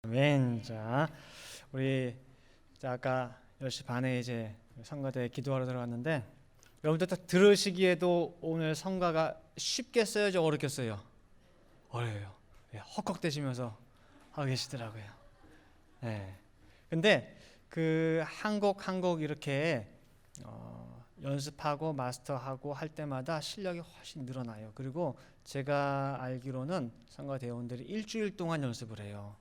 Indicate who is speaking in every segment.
Speaker 1: 아멘. 자, 우리 아까 10시 반에 이제 성가대 기도하러 들어갔는데 여러분들 딱 들으시기에도 오늘 성가가 쉽겠어요, 어렵겠어요? 어려워요. 헉헉대시면서 하고 계시더라고요. 네. 근데 그 한 곡 한 곡 이렇게 연습하고 마스터하고 할 때마다 실력이 훨씬 늘어나요. 그리고 제가 알기로는 성가 대원들이 일주일 동안 연습을 해요.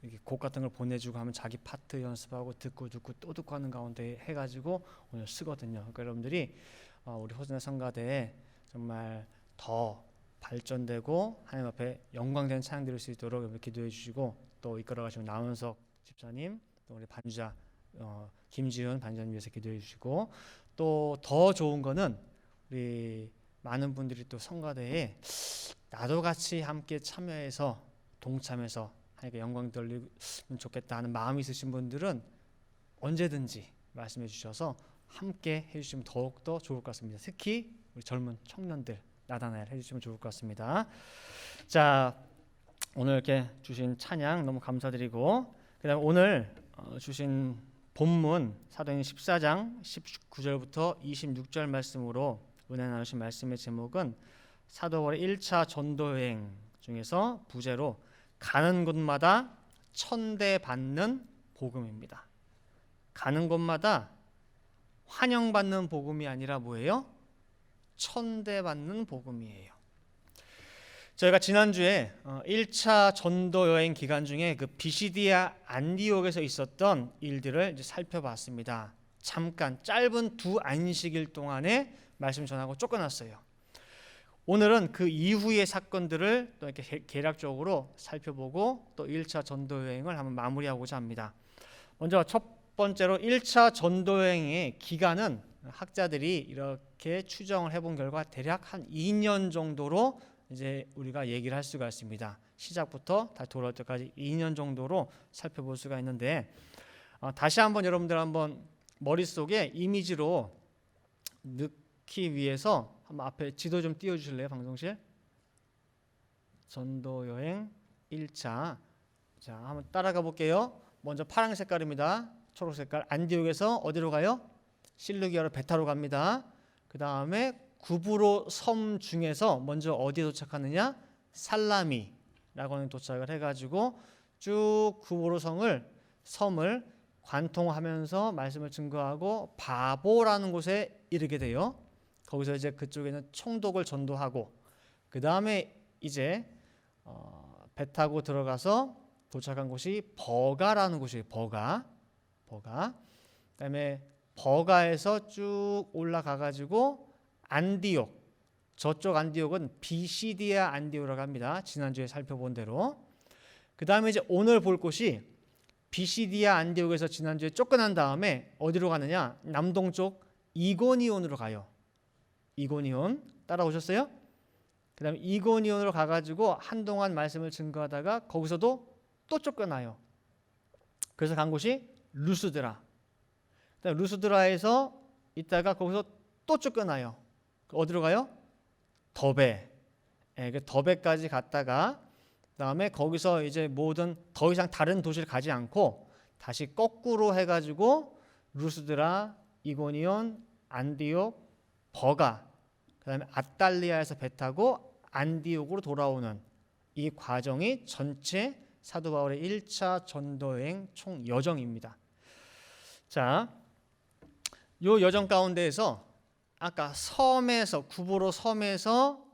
Speaker 1: 이렇게 곡 같은 걸 보내주고 하면 자기 파트 연습하고 듣고 또 듣고 하는 가운데 해가지고 오늘 쓰거든요. 그러니까 여러분들이 우리 호전의 성가대에 정말 더 발전되고 하나님 앞에 영광되는 찬양 드릴 수 있도록 여러분 기도해 주시고, 또 이끌어 가시고 나은석 집사님, 또 우리 반주자 김지훈 반주자님 위해서 기도해 주시고, 또 더 좋은 거는 우리 많은 분들이 또 성가대에 나도 같이 함께 참여해서 동참해서 하나님께 영광 돌리면 좋겠다 하는 마음이 있으신 분들은 언제든지 말씀해 주셔서 함께 해주시면 더욱더 좋을 것 같습니다. 특히 우리 젊은 청년들 나다나엘 해주시면 좋을 것 같습니다. 자, 오늘 이렇게 주신 찬양 너무 감사드리고, 그 다음에 오늘 주신 본문 사도행전 14장 19절부터 26절 말씀으로 은혜 나누신 말씀의 제목은 사도 바울의 1차 전도여행 중에서 부제로 가는 곳마다 천대받는 복음입니다. 가는 곳마다 환영받는 복음이 아니라 뭐예요? 천대받는 복음이에요. 저희가 지난주에 1차 전도 여행 기간 중에 그 비시디아 안디옥에서 있었던 일들을 이제 살펴봤습니다. 잠깐 짧은 2안식일 동안에 말씀 전하고 쫓겨났어요. 오늘은 그 이후의 사건들을 또 이렇게 개략적으로 살펴보고 또 1차 전도 여행을 한번 마무리하고자 합니다. 먼저 첫 번째로 1차 전도 여행의 기간은 학자들이 이렇게 추정을 해본 결과 대략 한 2년 정도로 이제 우리가 얘기를 할 수가 있습니다. 시작부터 다시 돌아올 때까지 2년 정도로 살펴볼 수가 있는데, 다시 한번 여러분들 한번 머릿속에 이미지로 넣기 위해서 한번 앞에 지도 좀 띄워주실래요, 방송실? 전도 여행 1차. 자, 한번 따라가 볼게요. 먼저 파란 색깔입니다. 초록 색깔. 안디옥에서 어디로 가요? 실루기아로 배 타러 갑니다. 그 다음에 구브로 섬 중에서 먼저 어디에 도착하느냐? 살라미라고 하는 도착을 해가지고 쭉 구브로 섬을 관통하면서 말씀을 증거하고 바보라는 곳에 이르게 돼요. 거기서 이제 그쪽에는 총독을 전도하고, 그 다음에 이제 배 타고 들어가서 도착한 곳이 버가라는 곳이에요. 버가. 그다음에 버가에서 쭉 올라가가지고 안디옥, 저쪽 안디옥은 비시디아 안디옥이라고 합니다. 지난주에 살펴본 대로. 그 다음에 이제 오늘 볼 곳이 비시디아 안디옥에서 지난주에 쫓겨난 다음에 어디로 가느냐? 남동쪽 이고니온으로 가요. 이고니온 따라오셨어요? 그 다음에 이고니온으로 가가지고 한동안 말씀을 증거하다가 거기서도 또 쫓겨나요. 그래서 간 곳이 루스드라. 그다음에 루스드라에서 있다가 거기서 또 쫓겨나요. 어디로 가요? 더베. 그 더베까지 갔다가 그다음에 거기서 이제 모든 더 이상 다른 도시를 가지 않고 다시 거꾸로 해가지고 루스드라, 이고니온, 안디옥, 버가, 그다음에 아탈리아에서 배 타고 안디옥으로 돌아오는 이 과정이 전체 사도 바울의 1차 전도 여행 총 여정입니다. 자, 요 여정 가운데에서 아까 구브로 섬에서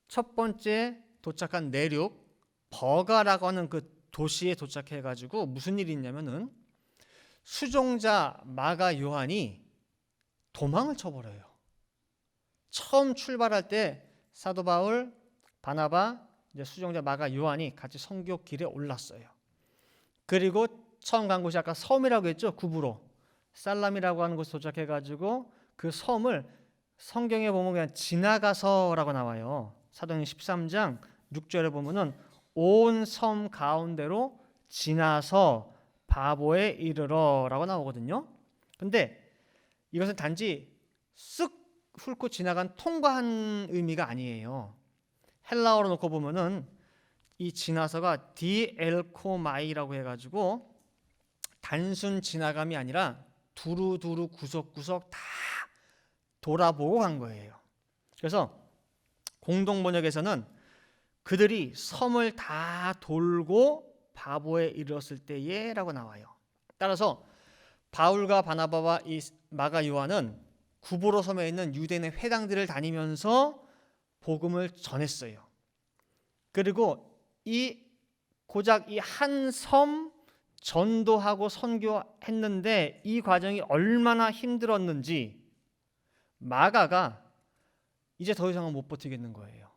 Speaker 1: 첫 번째 도착한 내륙 버가라고 하는 그 도시에 도착해 가지고 무슨 일이 있냐면은 수종자 마가 요한이 도망을 쳐버려요. 처음 출발할 때 사도 바울, 바나바, 이제 수종자 마가 요한이 같이 선교 길에 올랐어요. 그리고 처음 간 곳이 아까 섬이라고 했죠. 구브로 살람이라고 하는 곳에 도착해 가지고 그 섬을 성경에 보면 그냥 지나가서라고 나와요. 사도행전 13장 6절에 보면은 온 섬 가운데로 지나서 바보에 이르러라고 나오거든요. 근데 이것은 단지 쓱 훑고 지나간 통과한 의미가 아니에요. 헬라어로 놓고 보면은 이 지나서가 디엘코마이라고 해가지고 단순 지나감이 아니라 두루두루 구석구석 다 돌아보고 간 거예요. 그래서 공동 번역에서는 그들이 섬을 다 돌고 바보에 이르렀을 때에라고 나와요. 따라서 바울과 바나바와 이 마가 요한은 구브로 섬에 있는 유대인의 회당들을 다니면서 복음을 전했어요. 그리고 고작 이 한 섬 전도하고 선교했는데 이 과정이 얼마나 힘들었는지 마가가 이제 더 이상은 못 버티겠는 거예요.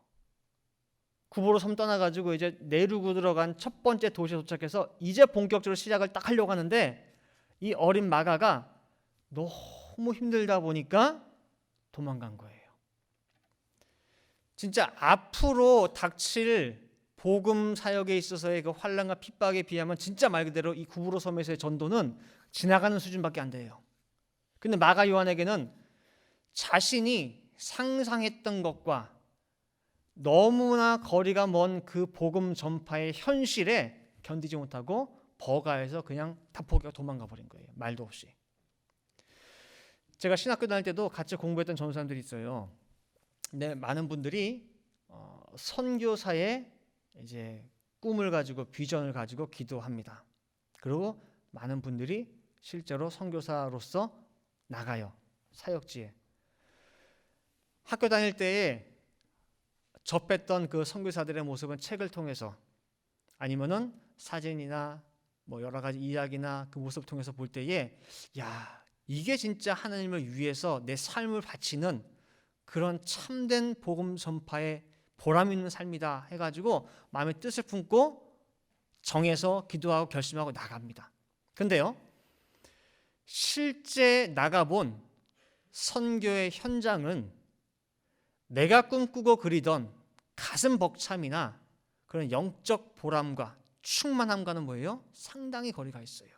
Speaker 1: 구브로 섬 떠나가지고 이제 내륙으로 들어간 첫 번째 도시에 도착해서 이제 본격적으로 시작을 딱 하려고 하는데 이 어린 마가가 너무 힘들다 보니까 도망간 거예요. 진짜 앞으로 닥칠 복음 사역에 있어서의 그 환난과 핍박에 비하면 진짜 말 그대로 이 구브로 섬에서의 전도는 지나가는 수준밖에 안 돼요. 근데 마가 요한에게는 자신이 상상했던 것과 너무나 거리가 먼 그 복음 전파의 현실에 견디지 못하고 버가에서 그냥 다 포기하고 도망가 버린 거예요. 말도 없이. 제가 신학교 다닐 때도 같이 공부했던 전사님들이 있어요. 근데 많은 분들이 선교사의 이제 꿈을 가지고 비전을 가지고 기도합니다. 그리고 많은 분들이 실제로 선교사로서 나가요. 사역지에. 학교 다닐 때에 접했던 그 선교사들의 모습은 책을 통해서 아니면은 사진이나 뭐 여러 가지 이야기나 그 모습을 통해서 볼 때에 야, 이게 진짜 하나님을 위해서 내 삶을 바치는 그런 참된 복음 전파의 보람 있는 삶이다 해가지고 마음의 뜻을 품고 정해서 기도하고 결심하고 나갑니다. 근데요, 실제 나가본 선교의 현장은 내가 꿈꾸고 그리던 가슴 벅참이나 그런 영적 보람과 충만함과는 뭐예요? 상당히 거리가 있어요.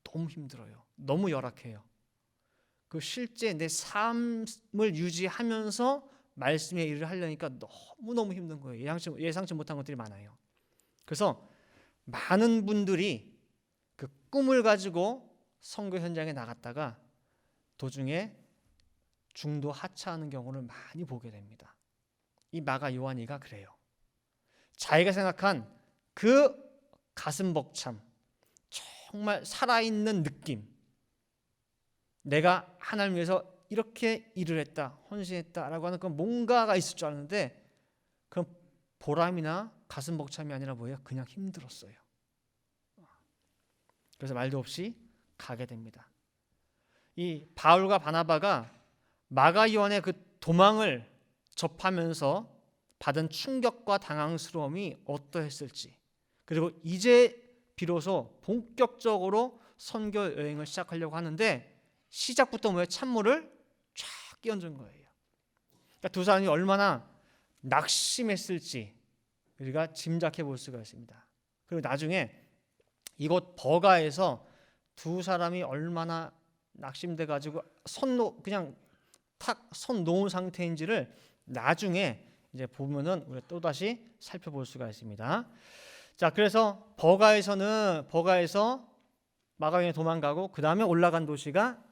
Speaker 1: 너무 힘들어요. 너무 열악해요. 그 실제 내 삶을 유지하면서 말씀의 일을 하려니까 너무너무 힘든 거예요. 예상치 못한 것들이 많아요. 그래서 많은 분들이 그 꿈을 가지고 선교 현장에 나갔다가 도중에 중도 하차하는 경우를 많이 보게 됩니다. 이 마가 요한이가 그래요. 자기가 생각한 그 가슴 벅참, 정말 살아있는 느낌, 내가 하나님을 위해서 이렇게 일을 했다, 헌신했다라고 하는 그 뭔가가 있을 줄 알았는데 그런 보람이나 가슴 벅참이 아니라 뭐예요? 그냥 힘들었어요. 그래서 말도 없이 가게 됩니다. 이 바울과 바나바가 마가 요한의 그 도망을 접하면서 받은 충격과 당황스러움이 어떠했을지, 그리고 이제 비로소 본격적으로 선교 여행을 시작하려고 하는데 시작부터 뭐예요? 찬물을 쫙 끼얹은 거예요. 그러니까 두 사람이 얼마나 낙심했을지 우리가 짐작해 볼 수가 있습니다. 그리고 나중에 이곳 버가에서 두 사람이 얼마나 낙심돼 가지고 그냥 탁 손 놓은 상태인지를 나중에 이제 보면은 우리가 또 다시 살펴볼 수가 있습니다. 자, 그래서 버가에서 마가에 도망가고 그 다음에 올라간 도시가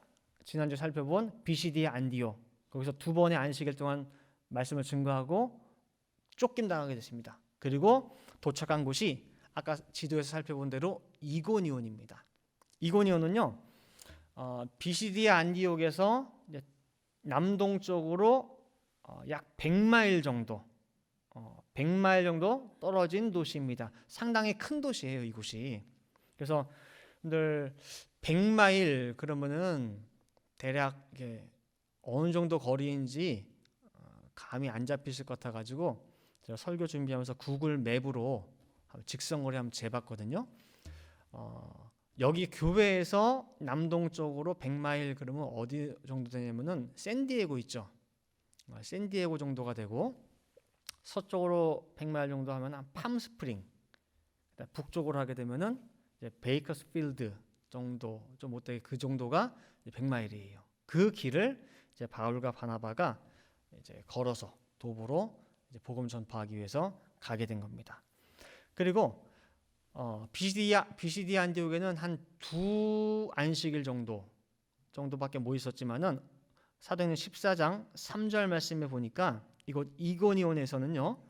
Speaker 1: 지난주 살펴본 비시디의 안디오. 거기서 두 번의 안식일 동안 말씀을 증거하고 쫓김 당하게 됐습니다. 그리고 도착한 곳이 아까 지도에서 살펴본 대로 이고니온입니다. 이고니온은요, 비시디의 안디옥에서 남동쪽으로 약 100마일 정도, 100마일 정도 떨어진 도시입니다. 상당히 큰 도시예요, 이곳이. 그래서 여러분들 100마일 그러면은 대략 이게 어느 정도 거리인지 감이 안 잡히실 것 같아가지고 제가 설교 준비하면서 구글 맵으로 직선거리 한번 재봤거든요. 여기 교회에서 남동쪽으로 100마일 그러면 어디 정도 되냐면은 샌디에고 있죠. 샌디에고 정도가 되고 서쪽으로 100마일 정도 하면 팜스프링, 북쪽으로 하게 되면은 이제 베이커스필드 정도 좀 못되게 그 정도가 100마일이에요. 그 길을 이제 바울과 바나바가 이제 걸어서 도보로 이제 복음 전파하기 위해서 가게 된 겁니다. 그리고 비시디 안디옥에는 한 2안식일 정도밖에 못 있었지만은 사도행전 14장 3절 말씀에 보니까 이곳 이고니온에서는요,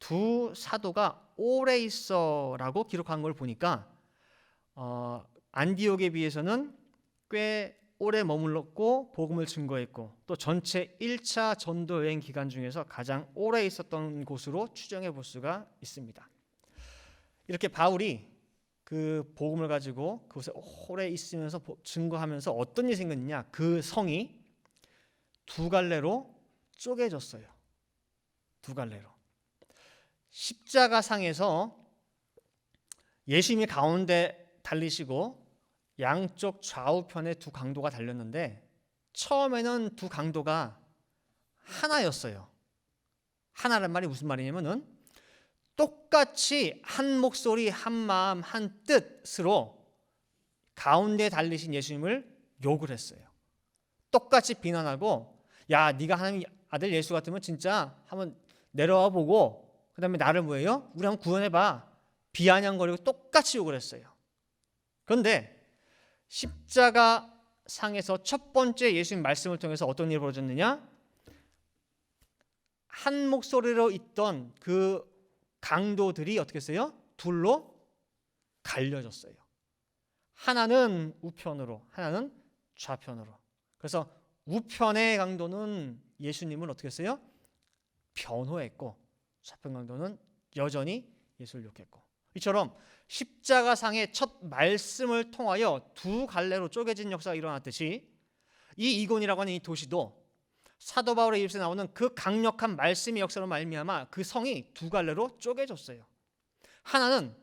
Speaker 1: 2 사도가 오래 있어라고 기록한 걸 보니까 안디옥에 비해서는 꽤 오래 머물렀고 복음을 증거했고 또 전체 1차 전도 여행 기간 중에서 가장 오래 있었던 곳으로 추정해 볼 수가 있습니다. 이렇게 바울이 그 복음을 가지고 그곳에 오래 있으면서 증거하면서 어떤 일이 생겼느냐, 그 성이 2갈래로 쪼개졌어요. 2갈래로. 십자가상에서 예수님이 가운데 달리시고 양쪽 좌우편에 2 강도가 달렸는데 처음에는 2 강도가 하나였어요. 하나란 말이 무슨 말이냐면은 똑같이 한 목소리, 한 마음, 한 뜻으로 가운데 달리신 예수님을 욕을 했어요. 똑같이 비난하고, 야, 네가 하나님 아들 예수 같으면 진짜 한번 내려와 보고 그 다음에 나를 뭐예요? 우리 한번 구원해봐. 비아냥거리고 똑같이 욕을 했어요. 그런데 십자가 상에서 첫 번째 예수님 말씀을 통해서 어떤 일이 벌어졌느냐? 한 목소리로 있던 그 강도들이 어떻게 했어요? 둘로 갈려졌어요. 하나는 우편으로, 하나는 좌편으로. 그래서 우편의 강도는 예수님을 어떻게 했어요? 변호했고 좌편 강도는 여전히 예수를 욕했고, 이처럼 십자가상의 첫 말씀을 통하여 2갈래로 쪼개진 역사가 일어났듯이 이 이곤이라고 하는 이 도시도 사도 바울의 입에서 나오는 그 강력한 말씀의 역사로 말미암아 그 성이 2갈래로 쪼개졌어요. 하나는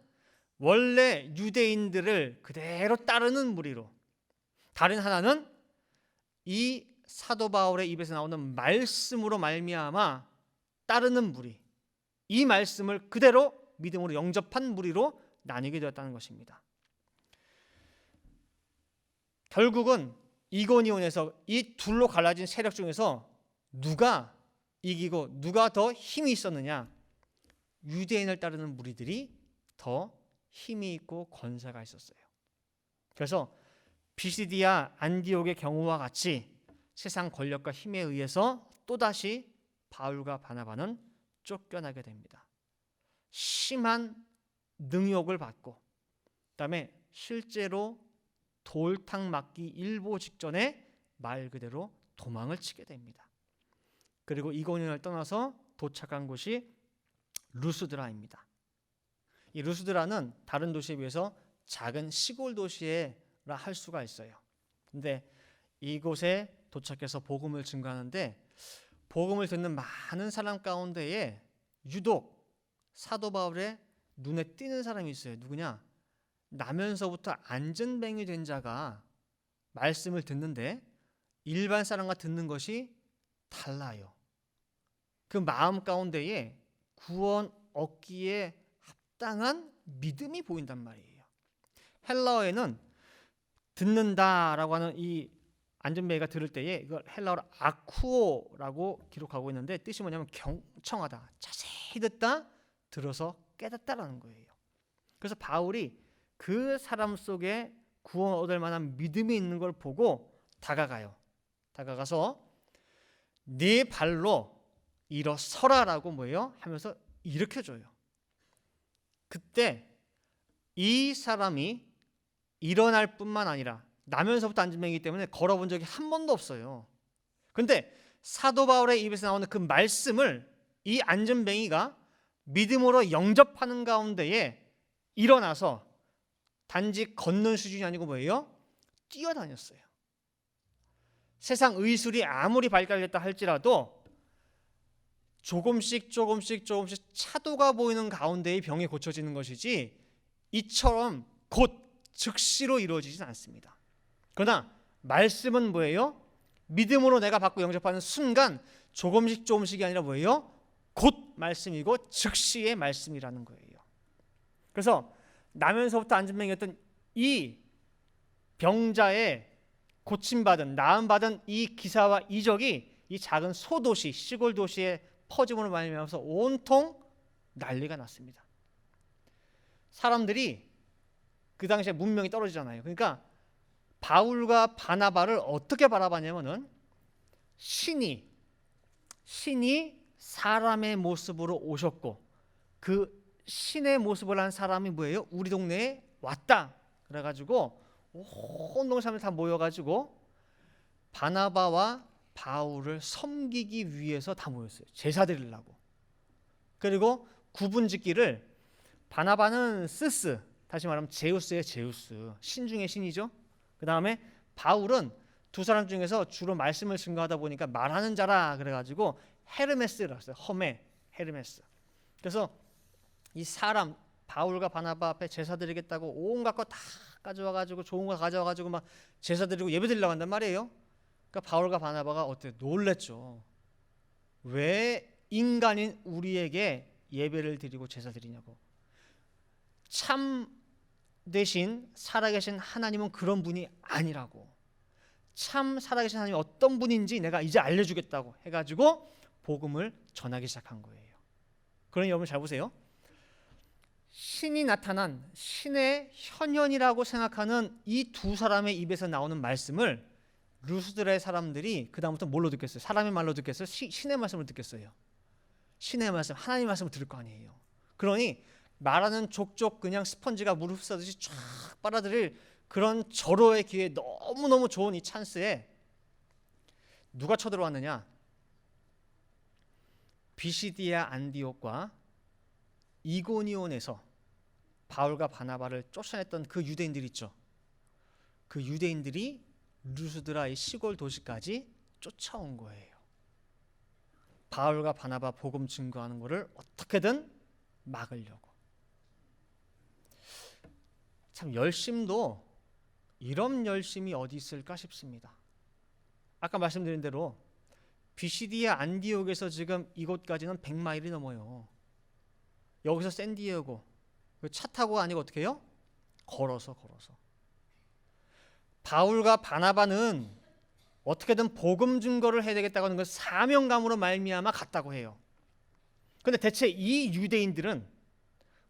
Speaker 1: 원래 유대인들을 그대로 따르는 무리로, 다른 하나는 이 사도 바울의 입에서 나오는 말씀으로 말미암아 따르는 무리, 이 말씀을 그대로 믿음으로 영접한 무리로 나뉘게 되었다는 것입니다. 결국은 이고니온에서 이 둘로 갈라진 세력 중에서 누가 이기고 누가 더 힘이 있었느냐? 유대인을 따르는 무리들이 더 힘이 있고 권세가 있었어요. 그래서 비시디아 안디옥의 경우와 같이 세상 권력과 힘에 의해서 또다시 바울과 바나바는 쫓겨나게 됩니다. 심한 능욕을 받고 그다음에 실제로 돌탕 맞기 일보 직전에 말 그대로 도망을 치게 됩니다. 그리고 이고니온을 떠나서 도착한 곳이 루스드라입니다. 이 루스드라는 다른 도시에 비해서 작은 시골 도시라 할 수가 있어요. 근데 이곳에 도착해서 복음을 증거하는데 복음을 듣는 많은 사람 가운데에 유독 사도 바울의 눈에 띄는 사람이 있어요. 누구냐? 나면서부터 안전뱅이 된 자가 말씀을 듣는데 일반 사람과 듣는 것이 달라요. 그 마음 가운데에 구원 얻기에 합당한 믿음이 보인단 말이에요. 헬라어에는 듣는다라고 하는 이 안전뱅이가 들을 때에 이걸 헬라어로 아쿠오라고 기록하고 있는데 뜻이 뭐냐면 경청하다, 자세히 듣다, 들어서 깨닫다라는 거예요. 그래서 바울이 그 사람 속에 구원 얻을 만한 믿음이 있는 걸 보고 다가가서 네 발로 일어서라라고 뭐예요? 하면서 일으켜줘요. 그때 이 사람이 일어날 뿐만 아니라 나면서부터 안전뱅이기 때문에 걸어본 적이 한 번도 없어요. 그런데 사도 바울의 입에서 나오는 그 말씀을 이 안전뱅이가 믿음으로 영접하는 가운데에 일어나서 단지 걷는 수준이 아니고 뭐예요? 뛰어다녔어요. 세상 의술이 아무리 발달됐다 할지라도 조금씩 차도가 보이는 가운데의 병이 고쳐지는 것이지 이처럼 곧 즉시로 이루어지진 않습니다. 그러나 말씀은 뭐예요? 믿음으로 내가 받고 영접하는 순간 조금씩이 아니라 뭐예요? 곧 말씀이고 즉시의 말씀이라는 거예요. 그래서 나면서부터 안전뱅이였던 이 병자의 고침받은, 나음받은 이 기사와 이적이 이 작은 소도시, 시골 도시에 퍼짐으로 말미암아서 온통 난리가 났습니다. 사람들이 그 당시에 문명이 떨어지잖아요. 그러니까 바울과 바나바를 어떻게 바라봤냐면은 신이 사람의 모습으로 오셨고 그 신의 모습을 한 사람이 뭐예요? 우리 동네에 왔다. 그래가지고 온 동네 사람들이 다 모여가지고 바나바와 바울을 섬기기 위해서 다 모였어요. 제사 드리려고. 그리고 구분짓기를 바나바는 스스, 다시 말하면 제우스의 제우스, 신 중의 신이죠. 그 다음에 바울은 두 사람 중에서 주로 말씀을 증거하다 보니까 말하는 자라 그래가지고 헤르메스라고 했어요. 험에 헤르메스. 그래서 이 사람 바울과 바나바 앞에 제사 드리겠다고 온갖 거 다 가져와가지고 좋은 거 가져와가지고 막 제사 드리고 예배 드리려고 한단 말이에요. 그러니까 바울과 바나바가 어때? 놀랬죠. 왜 인간인 우리에게 예배를 드리고 제사 드리냐고. 참 대신 살아계신 하나님은 그런 분이 아니라고. 참 살아계신 하나님이 어떤 분인지 내가 이제 알려주겠다고 해가지고 복음을 전하기 시작한 거예요. 그러니 여러분 잘 보세요. 신이 나타난 신의 현현이라고 생각하는 이 두 사람의 입에서 나오는 말씀을 루스드라의 사람들이 그 다음부터 뭘로 듣겠어요? 사람의 말로 듣겠어요? 신의 말씀을 듣겠어요? 신의 말씀, 하나님의 말씀을 들을 거 아니에요. 그러니 말하는 족족 그냥 스펀지가 물을 흡수하듯이 쫙 빨아들일 그런 절호의 기회에 너무너무 좋은 이 찬스에 누가 쳐들어왔느냐? 비시디아 안디옥과 이고니온에서 바울과 바나바를 쫓아냈던 그 유대인들이 있죠. 그 유대인들이 루스드라의 시골 도시까지 쫓아온 거예요. 바울과 바나바 복음 증거하는 것을 어떻게든 막으려고. 참 열심도 이런 열심이 어디 있을까 싶습니다. 아까 말씀드린 대로 비시디아 안디옥에서 지금 이곳까지는 100마일이 넘어요. 여기서 샌디에고 차 타고 아니고 어떻게 해요? 걸어서. 바울과 바나바는 어떻게든 복음 증거를 해야 되겠다고 하는 그 사명감으로 말미암아 갔다고 해요. 그런데 대체 이 유대인들은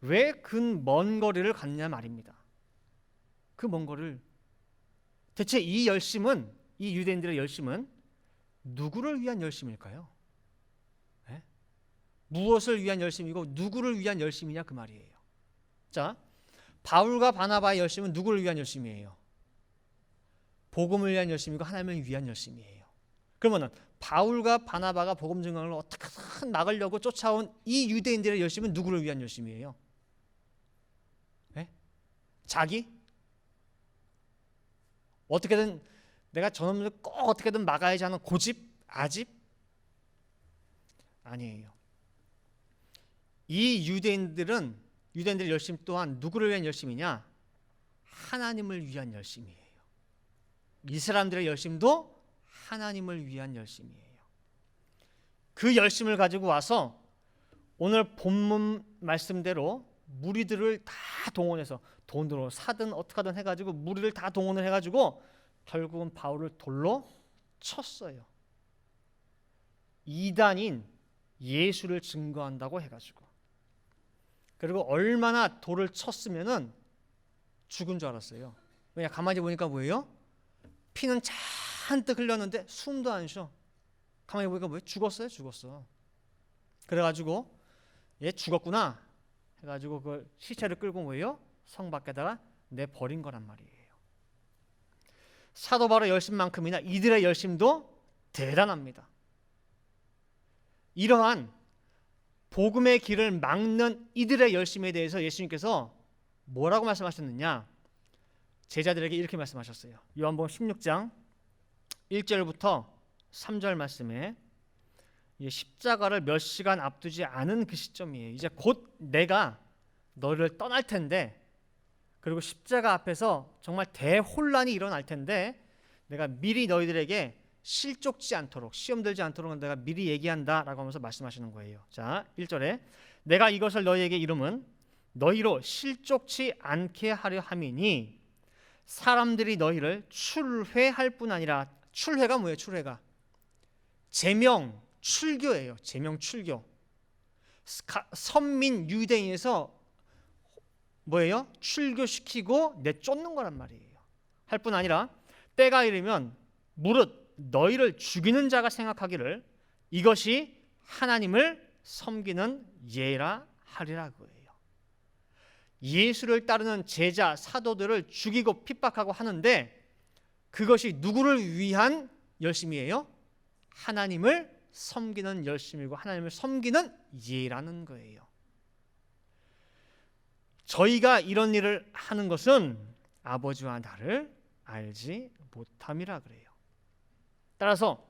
Speaker 1: 왜 그 먼 거리를 갔냐 말입니다. 그 먼 거리를 대체 이 열심은, 이 유대인들의 열심은 누구를 위한 열심일까요? 네? 무엇을 위한 열심이고 누구를 위한 열심이냐 그 말이에요. 자, 바울과 바나바의 열심은 누구를 위한 열심이에요? 복음을 위한 열심이고 하나님을 위한 열심이에요. 그러면은 바울과 바나바가 복음 증거를 어떻게든 막으려고 쫓아온 이 유대인들의 열심은 누구를 위한 열심이에요? 네? 자기? 어떻게든 내가 저놈을 꼭 어떻게든 막아야지 하는 고집? 아집? 아니에요. 이 유대인들의 열심 또한 누구를 위한 열심이냐? 하나님을 위한 열심이에요. 이 사람들의 열심도 하나님을 위한 열심이에요. 그 열심을 가지고 와서 오늘 본문 말씀대로 무리들을 다 동원해서 돈으로 사든 어떻게든 해가지고 무리를 다 동원을 해가지고 결국은 바울을 돌로 쳤어요. 이단인 예수를 증거한다고 해가지고. 그리고 얼마나 돌을 쳤으면은 죽은 줄 알았어요. 왜냐 가만히 보니까 뭐예요? 피는 잔뜩 흘렸는데 숨도 안 쉬어. 가만히 보니까 뭐예요? 죽었어. 그래가지고 얘 죽었구나 해가지고 그 시체를 끌고 뭐예요? 성 밖에다가 내버린 거란 말이에요. 사도 바울의 열심만큼이나 이들의 열심도 대단합니다. 이러한 복음의 길을 막는 이들의 열심에 대해서 예수님께서 뭐라고 말씀하셨느냐? 제자들에게 이렇게 말씀하셨어요. 요한복음 16장 1절부터 3절 말씀에 십자가를 몇 시간 앞두지 않은 그 시점이에요. 이제 곧 내가 너를 떠날 텐데, 그리고 십자가 앞에서 정말 대혼란이 일어날 텐데 내가 미리 너희들에게 실족지 않도록, 시험 들지 않도록 내가 미리 얘기한다라고 하면서 말씀하시는 거예요. 자, 1절에 내가 이것을 너희에게 이름은 너희로 실족치 않게 하려 함이니 사람들이 너희를 출회할 뿐 아니라, 출회가 뭐예요? 출회가 제명 출교예요. 제명 출교. 선민 유대인에서 뭐예요? 출교시키고 내쫓는 거란 말이에요. 할 뿐 아니라 때가 이르면 무릇 너희를 죽이는 자가 생각하기를 이것이 하나님을 섬기는 예라 하리라 그예요. 예수를 따르는 제자 사도들을 죽이고 핍박하고 하는데 그것이 누구를 위한 열심이에요? 하나님을 섬기는 열심이고 하나님을 섬기는 예라는 거예요. 저희가 이런 일을 하는 것은 아버지와 나를 알지 못함이라 그래요. 따라서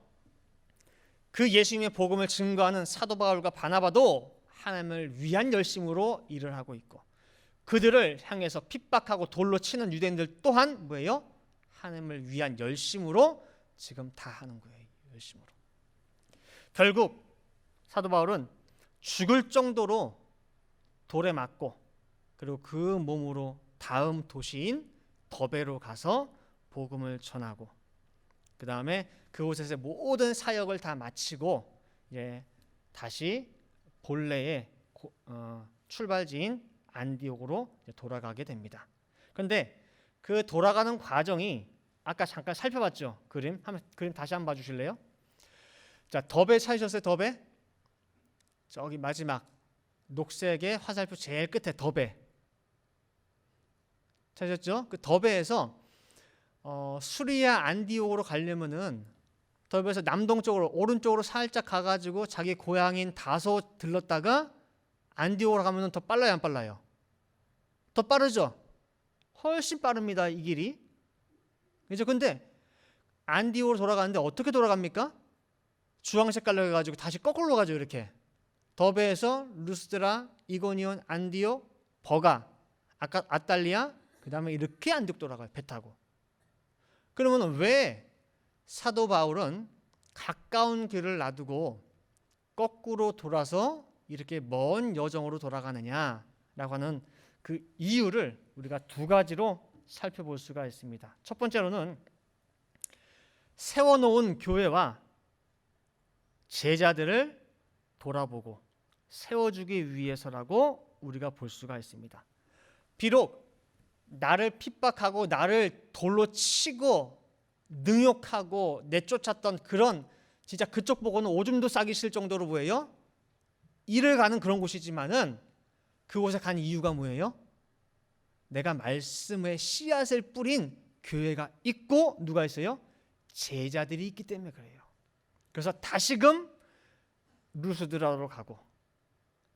Speaker 1: 그 예수님의 복음을 증거하는 사도 바울과 바나바도 하나님을 위한 열심으로 일을 하고 있고 그들을 향해서 핍박하고 돌로 치는 유대인들 또한 뭐예요? 하나님을 위한 열심으로 지금 다 하는 거예요. 열심으로. 결국 사도 바울은 죽을 정도로 돌에 맞고 그리고 그 몸으로 다음 도시인 더베로 가서 복음을 전하고 그 다음에 그곳에서 모든 사역을 다 마치고 이제 다시 본래의 출발지인 안디옥으로 돌아가게 됩니다. 그런데 그 돌아가는 과정이 아까 잠깐 살펴봤죠. 그림 다시 한번 봐주실래요? 자, 더베 찾으셨어요? 더베? 저기 마지막 녹색의 화살표 제일 끝에 더베 찾으셨죠? 그 더베에서 수리아 안디옥으로 가려면은 더베에서 남동쪽으로 오른쪽으로 살짝 가가지고 자기 고향인 다소 들렀다가 안디옥으로 가면은 더 빨라요, 안 빨라요? 더 빠르죠? 훨씬 빠릅니다, 이 길이. 그죠? 근데 안디옥으로 돌아가는데 어떻게 돌아갑니까? 주황 색깔로 해가지고 다시 거꾸로 가죠, 이렇게. 더베에서 루스드라, 이고니온, 안디옥, 버가, 아까 아탈리아, 그 다음에 이렇게 안디옥 돌아가요, 배 타고. 그러면 왜 사도 바울은 가까운 길을 놔두고 거꾸로 돌아서 이렇게 먼 여정으로 돌아가느냐라고 하는 그 이유를 우리가 두 가지로 살펴볼 수가 있습니다. 첫 번째로는 세워놓은 교회와 제자들을 돌아보고 세워주기 위해서라고 우리가 볼 수가 있습니다. 비록 나를 핍박하고 나를 돌로 치고 능욕하고 내쫓았던 그런 진짜 그쪽 보고는 오줌도 싸기 싫을 정도로 뭐예요? 일을 가는 그런 곳이지만은 그곳에 간 이유가 뭐예요? 내가 말씀의 씨앗을 뿌린 교회가 있고 누가 있어요? 제자들이 있기 때문에 그래요. 그래서 다시금 루스드라로 가고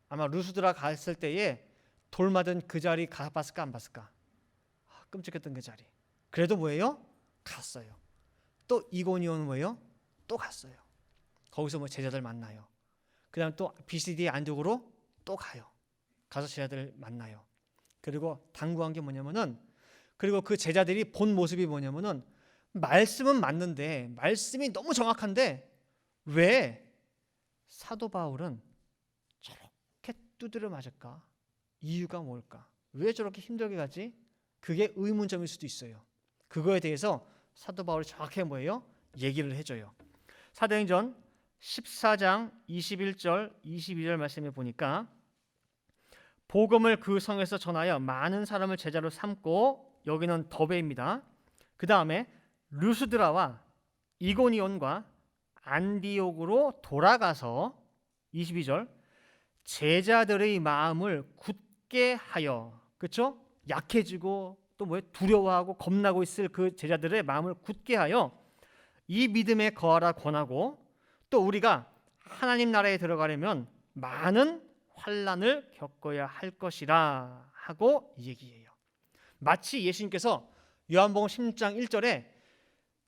Speaker 1: 아마 루스드라 갔을 때에 돌 맞은 그 자리 가봤을까 안 봤을까? 끔찍했던 그 자리. 그래도 뭐예요? 갔어요. 또 이고니온 뭐예요? 또 갔어요. 거기서 뭐 제자들 만나요. 그 다음 또 BCD 안디옥으로 또 가요. 가서 제자들 만나요. 그리고 당부한 게 뭐냐면은 그리고 그 제자들이 본 모습이 뭐냐면은 말씀은 맞는데 말씀이 너무 정확한데 왜 사도 바울은 저렇게 두드려 맞을까? 이유가 뭘까? 왜 저렇게 힘들게 가지? 그게 의문점일 수도 있어요. 그거에 대해서 사도 바울이 정확하게 뭐예요? 얘기를 해줘요. 사도행전 14장 21절 22절 말씀에 보니까 복음을 그 성에서 전하여 많은 사람을 제자로 삼고 여기는 더베입니다. 그 다음에 루스드라와 이고니온과 안디옥으로 돌아가서 22절 제자들의 마음을 굳게 하여 그렇죠? 약해지고 또 뭐에 두려워하고 겁나고 있을 그 제자들의 마음을 굳게 하여 이 믿음에 거하라 권하고 또 우리가 하나님 나라에 들어가려면 많은 환난을 겪어야 할 것이라 하고 얘기해요. 마치 예수님께서 요한복음 16장 1절에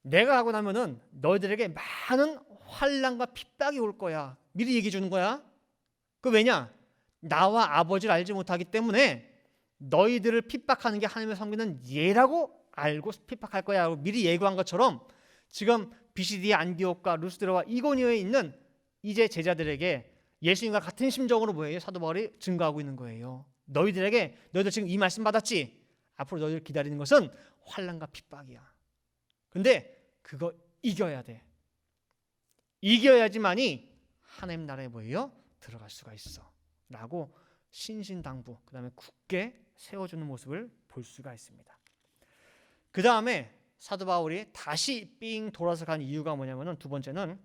Speaker 1: 내가 하고 나면은 너희들에게 많은 환난과 핍박이 올 거야. 미리 얘기해 주는 거야. 그 왜냐? 나와 아버지를 알지 못하기 때문에 너희들을 핍박하는 게 하나님을 섬기는 예라고 알고 핍박할 거야 하고 미리 예고한 것처럼 지금 BCD 안디옥과 루스드라와 이고니온에 있는 이제 제자들에게 예수님과 같은 심정으로 뭐예요? 사도 바울이 증거하고 있는 거예요. 너희들 지금 이 말씀 받았지? 앞으로 너희들 기다리는 것은 환난과 핍박이야. 근데 그거 이겨야 돼. 이겨야지만이 하나님 나라에 뭐예요? 들어갈 수가 있어. 라고 신신당부, 그 다음에 굳게 세워주는 모습을 볼 수가 있습니다. 그 다음에 사도 바울이 다시 삥 돌아서 간 이유가 뭐냐면은, 두 번째는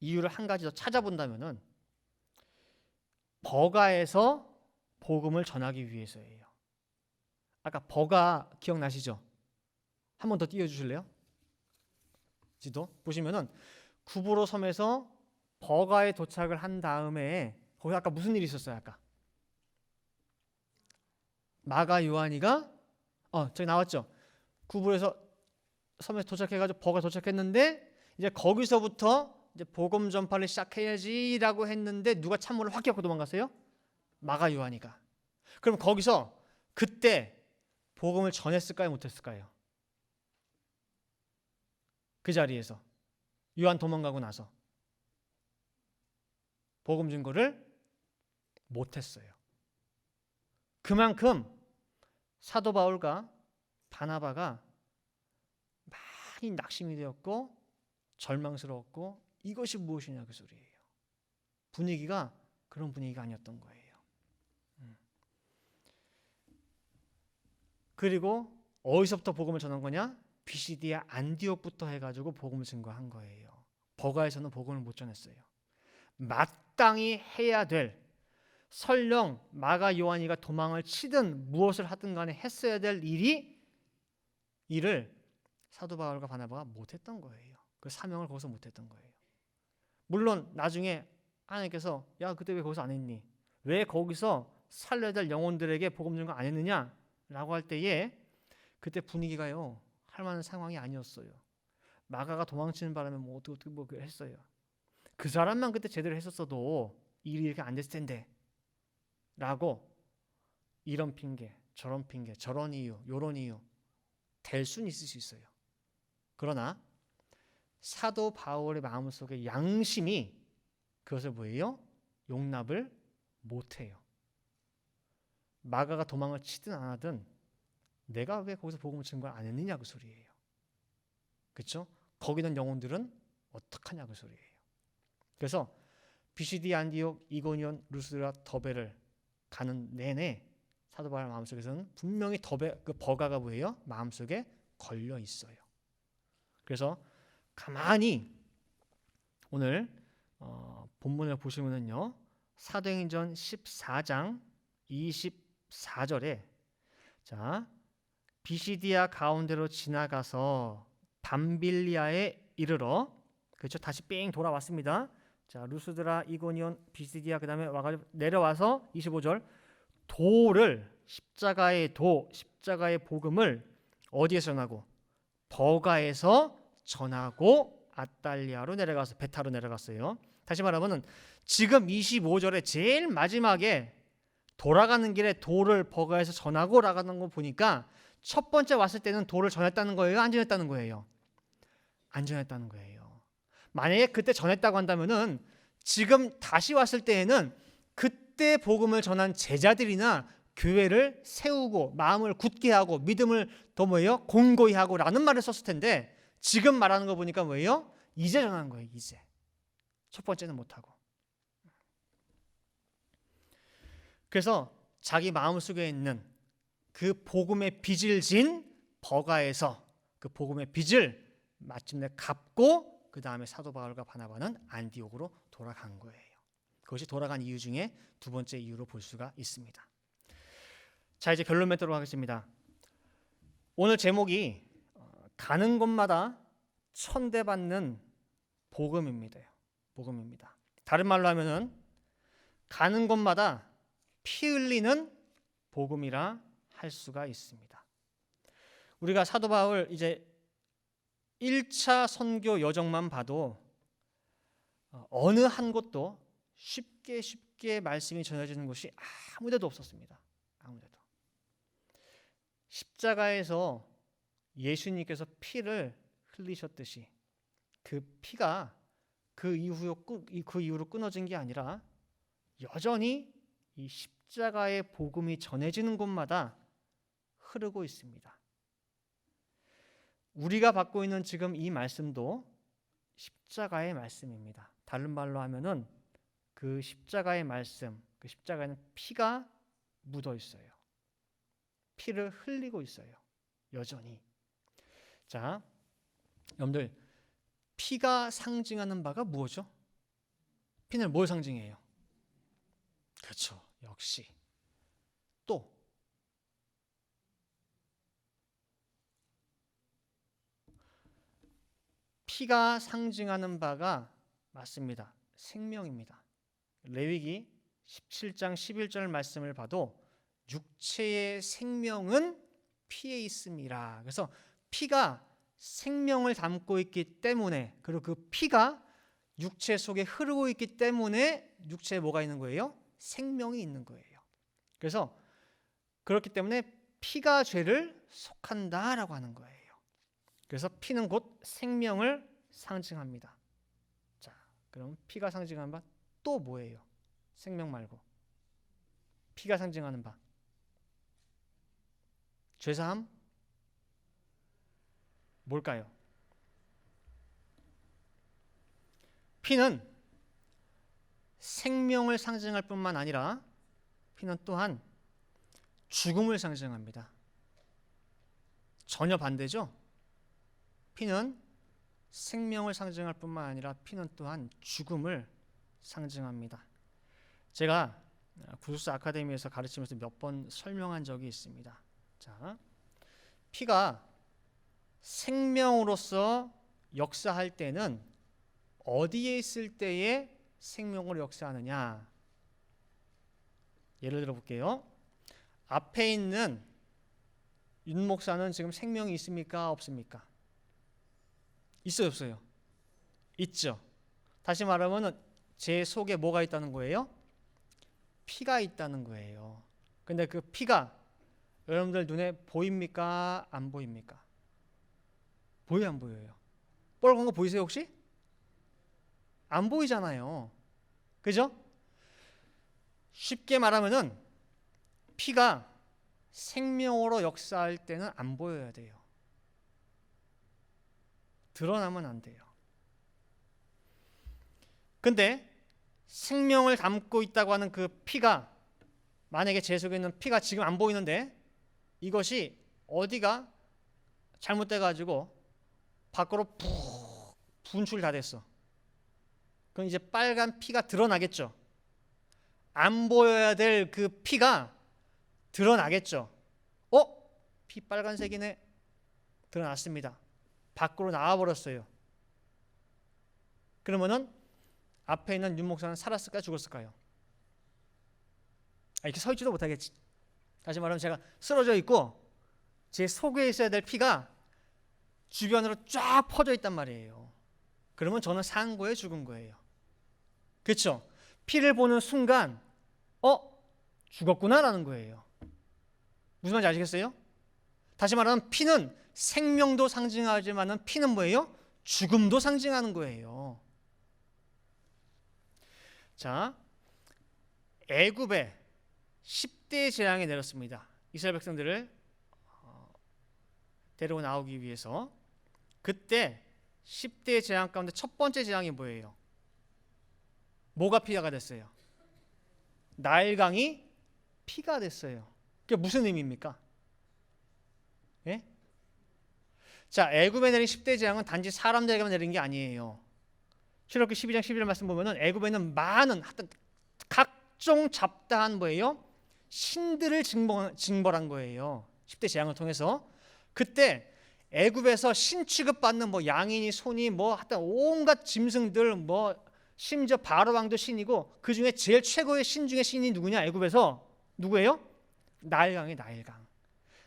Speaker 1: 이유를 한 가지 더 찾아본다면은 버가에서 복음을 전하기 위해서예요. 아까 버가 기억나시죠? 한 번 더 띄워주실래요? 지도 보시면은 구브로 섬에서 버가에 도착을 한 다음에 거기 아까 무슨 일이 있었어요? 아까 마가 요한이가 저기 나왔죠. 구브로에서 섬에 도착해가지고 버가 도착했는데 이제 거기서부터 이제 복음 전파를 시작해야지라고 했는데 누가 찬문을 확 닫고 도망갔어요? 마가 요한이가. 그럼 거기서 그때 복음을 전했을까요? 못했을까요? 그 자리에서 요한 도망가고 나서 복음 증거를 못했어요. 그만큼 사도 바울과 바나바가 많이 낙심이 되었고 절망스러웠고, 이것이 무엇이냐 그 소리예요. 분위기가 그런 분위기가 아니었던 거예요. 그리고 어디서부터 복음을 전한 거냐? 비시디아 안디옥부터 해가지고 복음을 증거한 거예요. 버가에서는 복음을 못 전했어요. 마땅히 해야 될, 설령 마가 요한이가 도망을 치든 무엇을 하든 간에 했어야 될 일을 사도 바울과 바나바가 못했던 거예요. 그 사명을 거기서 못했던 거예요. 물론 나중에 하나님께서 야 그때 왜 거기서 안 했니? 왜 거기서 살려야 될 영혼들에게 복음 증거 안 했느냐? 라고 할 때에 그때 분위기가요 할 만한 상황이 아니었어요. 마가가 도망치는 바람에 뭐 어떻게 했어요. 그 사람만 그때 제대로 했었어도 일이 이렇게 안 됐을 텐데 라고 이런 핑계 저런 핑계 저런 이유 요런 이유 될 수는 있을 수 있어요. 그러나 사도 바울의 마음속에 양심이 그것을 뭐예요? 용납을 못해요. 마가가 도망을 치든 안 하든 내가 왜 거기서 복음을 증거를 안 했느냐 그 소리예요. 그렇죠? 거기 있는 영혼들은 어떡하냐 그 소리예요. 그래서 비시디 안디옥 이고니온 루스드라 더베를 가는 내내 사도 바울 마음속에서는 분명히 그 버가가 뭐예요? 마음속에 걸려 있어요. 그래서 가만히 오늘 본문을 보시면은요 사도행전 14장 24절에 자 비시디아 가운데로 지나가서 밤빌리아에 이르러 그렇죠 다시 뺑 돌아왔습니다. 자 루스드라 이고니온 비시디아 그 다음에 와가지고 내려와서 25절 십자가의 복음을 어디에서 전하고 버가에서 전하고 아달리아로 내려가서 베타로 내려갔어요. 다시 말하면 지금 25절에 제일 마지막에 돌아가는 길에 돌을 버가에서 전하고 나가는 거 보니까 첫 번째 왔을 때는 돌을 전했다는 거예요? 안 전했다는 거예요? 안 전했다는 거예요. 만약에 그때 전했다고 한다면은 지금 다시 왔을 때에는 그때 복음을 전한 제자들이나 교회를 세우고 마음을 굳게 하고 믿음을 더 뭐예요? 공고히 하고 라는 말을 썼을 텐데 지금 말하는 거 보니까 뭐예요? 이제 전하는 거예요. 이제. 첫 번째는 못하고. 그래서 자기 마음속에 있는 그 복음의 빚을 진 버가에서 그 복음의 빚을 마침내 갚고 그 다음에 사도 바울과 바나바는 안디옥으로 돌아간 거예요. 그것이 돌아간 이유 중에 두 번째 이유로 볼 수가 있습니다. 자 이제 결론 맺도록 하겠습니다. 오늘 제목이 가는 곳마다 천대받는 복음입니다. 복음입니다. 다른 말로 하면은 가는 곳마다 피 흘리는 복음이라 할 수가 있습니다. 우리가 사도 바울 이제 1차 선교 여정만 봐도 어느 한 곳도 쉽게 말씀이 전해지는 곳이 아무데도 없었습니다. 아무데도. 십자가에서 예수님께서 피를 흘리셨듯이 그 피가 그 이후로 끊어진 게 아니라 여전히 이 십자가의 복음이 전해지는 곳마다 흐르고 있습니다. 우리가 받고 있는 지금 이 말씀도 십자가의 말씀입니다. 다른 말로 하면은 그 십자가의 말씀, 그 십자가에는 피가 묻어 있어요. 피를 흘리고 있어요. 여전히. 자, 여러분들 피가 상징하는 바가 무엇이죠? 피는 뭘 상징해요? 그렇죠. 역시 또 피가 상징하는 바가 맞습니다. 생명입니다. 레위기 17장 11절 말씀을 봐도 육체의 생명은 피에 있음이라. 그래서 피가 생명을 담고 있기 때문에, 그리고 그 피가 육체 속에 흐르고 있기 때문에 육체에 뭐가 있는 거예요? 생명이 있는 거예요. 그래서 그렇기 때문에 피가 죄를 속한다라고 하는 거예요. 그래서 피는 곧 생명을 상징합니다. 자, 그럼 피가 상징하는 바 또 뭐예요? 생명 말고 피가 상징하는 바 죄사함 뭘까요? 피는 생명을 상징할 뿐만 아니라 피는 또한 죽음을 상징합니다. 전혀 반대죠? 피는 생명을 상징할 뿐만 아니라 피는 또한 죽음을 상징합니다. 제가 구속사 아카데미에서 가르치면서 몇 번 설명한 적이 있습니다. 자, 피가 생명으로서 역사할 때는 어디에 있을 때에 생명으로 역사하느냐? 예를 들어 볼게요. 앞에 있는 윤 목사는 지금 생명이 있습니까? 없습니까? 있어요, 없어요? 있죠. 다시 말하면 제 속에 뭐가 있다는 거예요? 피가 있다는 거예요. 근데 그 피가 여러분들 눈에 보입니까? 안 보입니까? 보여요, 안 보여요? 빨간 거 보이세요, 혹시? 안 보이잖아요. 그죠? 쉽게 말하면은 피가 생명으로 역사할 때는 안 보여야 돼요. 드러나면 안 돼요. 근데 생명을 담고 있다고 하는 그 피가, 만약에 제 속에 있는 피가 지금 안 보이는데 이것이 어디가 잘못돼 가지고 밖으로 푹 분출 다 됐어. 그럼 이제 빨간 피가 드러나겠죠. 안 보여야 될 그 피가 드러나겠죠. 피 빨간색이네. 드러났습니다. 밖으로 나와버렸어요. 그러면은 앞에 있는 윤 목사는 살았을까요? 죽었을까요? 이렇게 서 있지도 못하겠지. 다시 말하면 제가 쓰러져 있고 제 속에 있어야 될 피가 주변으로 쫙 퍼져 있단 말이에요. 그러면 저는 산 거예요? 죽은 거예요? 그렇죠? 피를 보는 순간 죽었구나라는 거예요. 무슨 말인지 아시겠어요? 다시 말하면 피는 생명도 상징하지만 피는 뭐예요? 죽음도 상징하는 거예요. 자, 애굽에 10대 재앙이 내렸습니다. 이스라엘 백성들을 데리고 나오기 위해서. 그때 10대 재앙 가운데 첫 번째 재앙이 뭐예요? 뭐가 피가 됐어요? 나일강이 피가 됐어요. 그게 무슨 의미입니까? 예? 자, 애굽에 내린 10대 재앙은 단지 사람들에게만 내린 게 아니에요. 출애굽기 12장 11절 말씀 보면은 애굽에는 많은 하여튼 각종 잡다한 뭐예요? 신들을 징벌한 거예요. 10대 재앙을 통해서. 그때 애굽에서 신 취급받는 뭐 양이니 소니 뭐 하여튼 온갖 짐승들 뭐 심지어 바로 왕도 신이고 그 중에 제일 최고의 신 중에 신이 누구냐? 애굽에서 누구예요? 나일강이 나일강.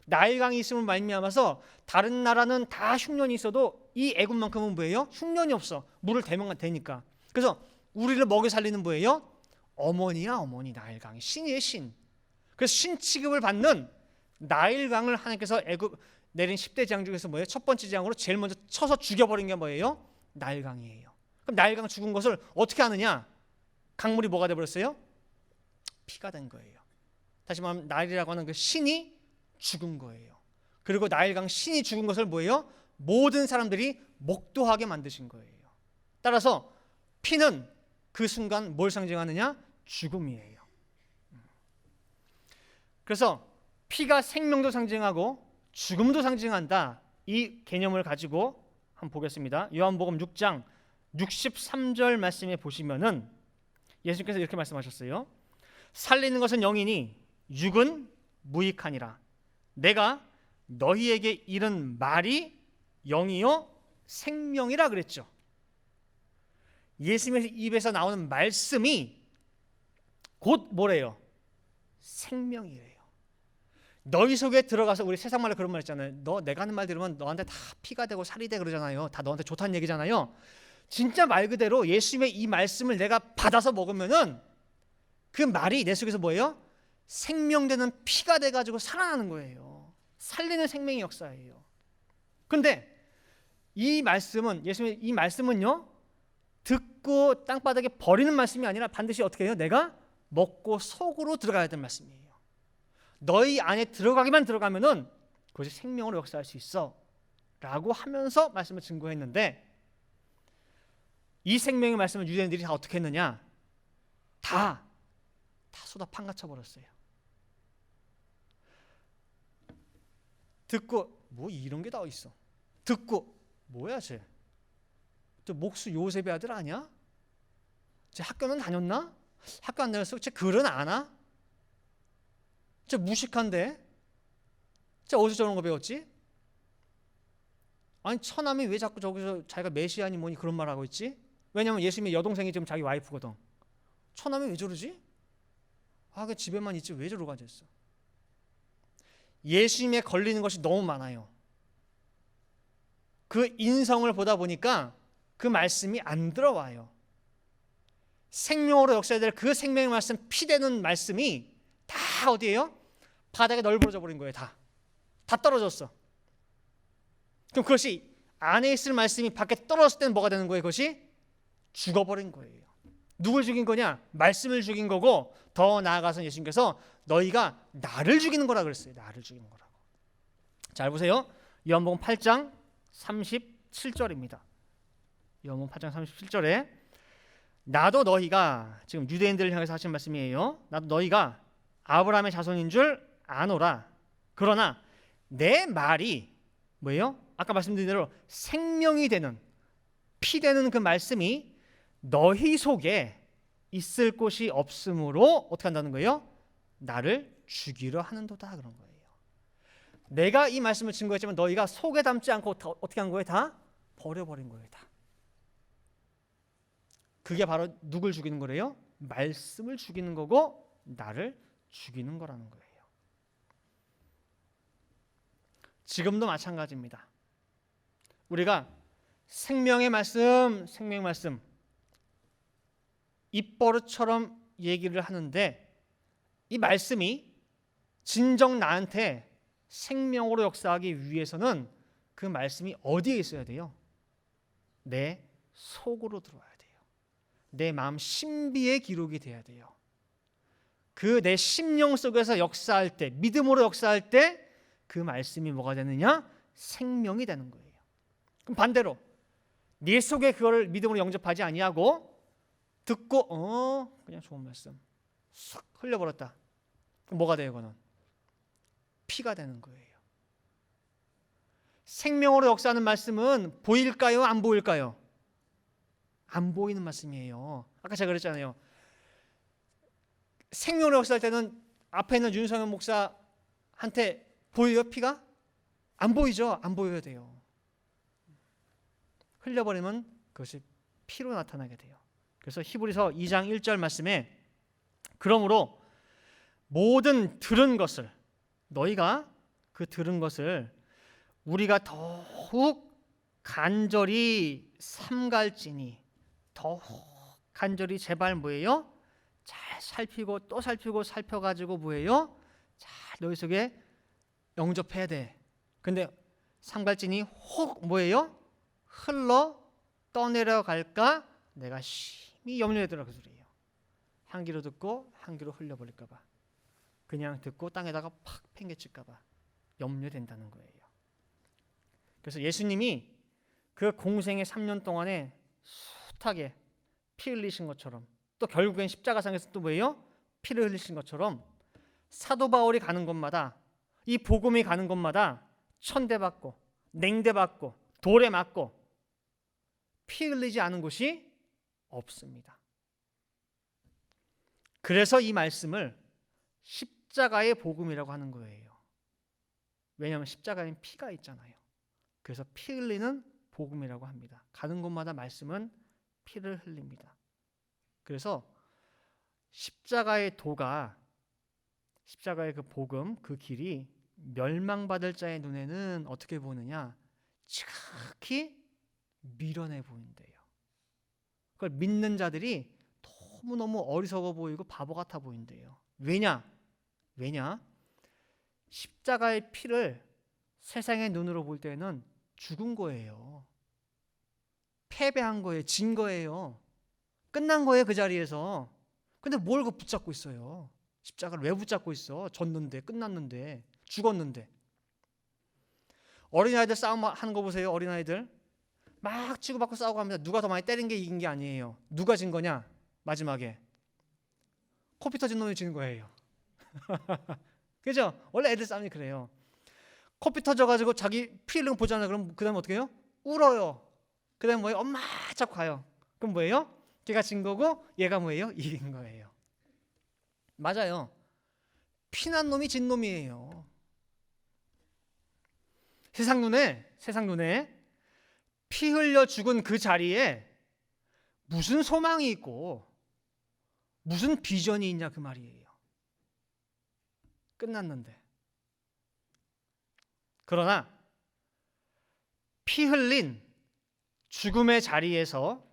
Speaker 1: 나일강이 있음을 말미암아서 다른 나라는 다 흉년이 있어도 이 애굽만큼은 뭐예요? 흉년이 없어. 물을 대면 되니까. 그래서 우리를 먹여 살리는 뭐예요? 어머니야 어머니. 나일강이 신이에요 신. 그래서 신 취급을 받는 나일강을 하나님께서 애굽 내린 10대 재앙 중에서 뭐예요? 첫 번째 재앙으로 제일 먼저 쳐서 죽여버린 게 뭐예요? 나일강이에요. 그럼 나일강 죽은 것을 어떻게 아느냐? 강물이 뭐가 돼버렸어요? 피가 된 거예요. 다시 말하면 나일이라고 하는 그 신이 죽은 거예요. 그리고 나일강 신이 죽은 것을 뭐예요? 모든 사람들이 목도하게 만드신 거예요. 따라서 피는 그 순간 뭘 상징하느냐? 죽음이에요. 그래서 피가 생명도 상징하고 죽음도 상징한다. 이 개념을 가지고 한번 보겠습니다. 요한복음 6장 63절 말씀에 보시면은 예수님께서 이렇게 말씀하셨어요. 살리는 것은 영이니 육은 무익하니라. 내가 너희에게 이른 말이 영이요 생명이라 그랬죠. 예수님의 입에서 나오는 말씀이 곧 뭐래요? 생명이래요. 너희 속에 들어가서, 우리 세상 말로 그런 말 있잖아요. 너 내가 하는 말 들으면 너한테 다 피가 되고 살이 돼 그러잖아요. 다 너한테 좋다는 얘기잖아요. 진짜 말 그대로 예수님의 이 말씀을 내가 받아서 먹으면은 그 말이 내 속에서 뭐예요? 생명되는 피가 돼가지고 살아나는 거예요. 살리는 생명의 역사예요. 그런데 이 말씀은, 예수님의 이 말씀은요, 듣고 땅바닥에 버리는 말씀이 아니라 반드시 어떻게 해요? 내가 먹고 속으로 들어가야 되는 말씀이에요. 너희 안에 들어가기만 들어가면은 그것이 생명으로 역사할 수 있어 라고 하면서 말씀을 증거했는데, 이 생명의 말씀을 유대인들이 다 어떻게 했느냐? 다 쏟아 판가쳐 버렸어요. 듣고 뭐 이런 게 다 있어. 듣고 뭐야 쟤? 저 목수 요셉의 아들 아니야? 쟤 학교는 다녔나? 학교 안 다녔어? 쟤 글은 아나? 쟤 무식한데? 쟤 어디서 저런 거 배웠지? 아니 처남이 왜 자꾸 저기서 자기가 메시아니 뭐니 그런 말 하고 있지? 왜냐면 예수님의 여동생이 지금 자기 와이프거든. 처남이 왜 저러지? 아, 그 집에만 있지 왜 저러고 앉아있어? 예수님에 걸리는 것이 너무 많아요. 그 인성을 보다 보니까 그 말씀이 안 들어와요. 생명으로 역사해야 될 그 생명의 말씀, 피되는 말씀이 다 어디예요? 바닥에 널브러져 버린 거예요. 다 떨어졌어. 그럼 그것이 안에 있을 말씀이 밖에 떨어졌을 때는 뭐가 되는 거예요? 그것이 죽어버린 거예요. 누굴 죽인 거냐? 말씀을 죽인 거고, 더 나아가서 예수님께서 너희가 나를 죽이는 거라 그랬어요. 나를 죽이는 거라고. 잘 보세요. 요한복음 8장 37절입니다. 요한복음 8장 37절에 나도 너희가, 지금 유대인들을 향해서 하신 말씀이에요. 나도 너희가 아브라함의 자손인 줄 아노라. 그러나 내 말이 뭐예요? 아까 말씀드린 대로 생명이 되는, 피 되는 그 말씀이 너희 속에 있을 곳이 없으므로 어떻게 한다는 거예요? 나를 죽이려 하는도다 그런 거예요. 내가 이 말씀을 증거했지만 너희가 속에 담지 않고 어떻게 한 거예요? 다 버려버린 거예요. 다. 그게 바로 누굴 죽이는 거래요? 말씀을 죽이는 거고 나를 죽이는 거라는 거예요. 지금도 마찬가지입니다. 우리가 생명의 말씀, 생명의 말씀 입버릇처럼 얘기를 하는데, 이 말씀이 진정 나한테 생명으로 역사하기 위해서는 그 말씀이 어디에 있어야 돼요? 내 속으로 들어와야 돼요. 내 마음 신비에 기록이 돼야 돼요. 그 내 심령 속에서 역사할 때, 믿음으로 역사할 때 그 말씀이 뭐가 되느냐? 생명이 되는 거예요. 그럼 반대로 네 속에 그거를 믿음으로 영접하지 아니하고 듣고 그냥 좋은 말씀 싹 흘려버렸다. 그럼 뭐가 돼요? 그거는 피가 되는 거예요. 생명으로 역사하는 말씀은 보일까요? 안 보일까요? 안 보이는 말씀이에요. 아까 제가 그랬잖아요. 생명으로 역사할 때는 앞에 있는 윤성현 목사한테 보여요? 피가? 안 보이죠? 안 보여야 돼요. 흘려버리면 그것이 피로 나타나게 돼요. 그래서 히브리서 2장 1절 말씀에 그러므로 모든 들은 것을, 너희가 그 들은 것을 우리가 더욱 간절히 삼갈지니, 더욱 간절히 제발 뭐예요? 잘 살피고 또 살피고 살펴가지고 뭐예요? 잘 너희 속에 영접해야 돼. 근데 삼갈지니 혹 뭐예요? 흘러 떠내려 갈까? 내가 심히 염려에 들어 그 소리예요. 한 귀로 듣고 한 귀로 흘려버릴까 봐. 그냥 듣고 땅에다가 팍 팽개칠까 봐 염려된다는 거예요. 그래서 예수님이 그 공생의 3년 동안에 숱하게 피 흘리신 것처럼, 또 결국엔 십자가상에서 또 뭐예요? 피를 흘리신 것처럼 사도 바울이 가는 곳마다 이 복음이 가는 곳마다 천대받고 냉대받고 돌에 맞고 피 흘리지 않은 곳이 없습니다. 그래서 이 말씀을 십자가의 복음이라고 하는 거예요. 왜냐하면 십자가엔 피가 있잖아요. 그래서 피 흘리는 복음이라고 합니다. 가는 곳마다 말씀은 피를 흘립니다. 그래서 십자가의 도가, 십자가의 그 복음, 그 길이 멸망받을 자의 눈에는 어떻게 보느냐? 지극히 미련해 보인대요. 그걸 믿는 자들이 너무너무 어리석어 보이고 바보 같아 보인대요. 왜냐? 십자가의 피를 세상의 눈으로 볼 때는 죽은 거예요. 패배한 거예요. 진 거예요. 끝난 거예요. 그 자리에서. 근데 뭘 그 붙잡고 있어요? 십자가를 왜 붙잡고 있어? 졌는데, 끝났는데, 죽었는데. 어린아이들 싸움 하는 거 보세요. 어린아이들 막 치고받고 싸우고 합니다. 누가 더 많이 때린 게 이긴 게 아니에요. 누가 진 거냐? 마지막에 코피 터진 놈이 지는 거예요. 그죠? 원래 애들 싸움이 그래요. 코피 터져가지고 자기 피 흘린 거 보잖아요. 그럼 그 다음에 어떻게 해요? 울어요. 그 다음에 뭐예요? 엄마 자꾸 가요. 그럼 뭐예요? 걔가 진 거고 얘가 뭐예요? 이긴 거예요. 맞아요. 피난 놈이 진 놈이에요. 세상 눈에 피 흘려 죽은 그 자리에 무슨 소망이 있고 무슨 비전이 있냐 그 말이에요. 끝났는데. 그러나 피 흘린 죽음의 자리에서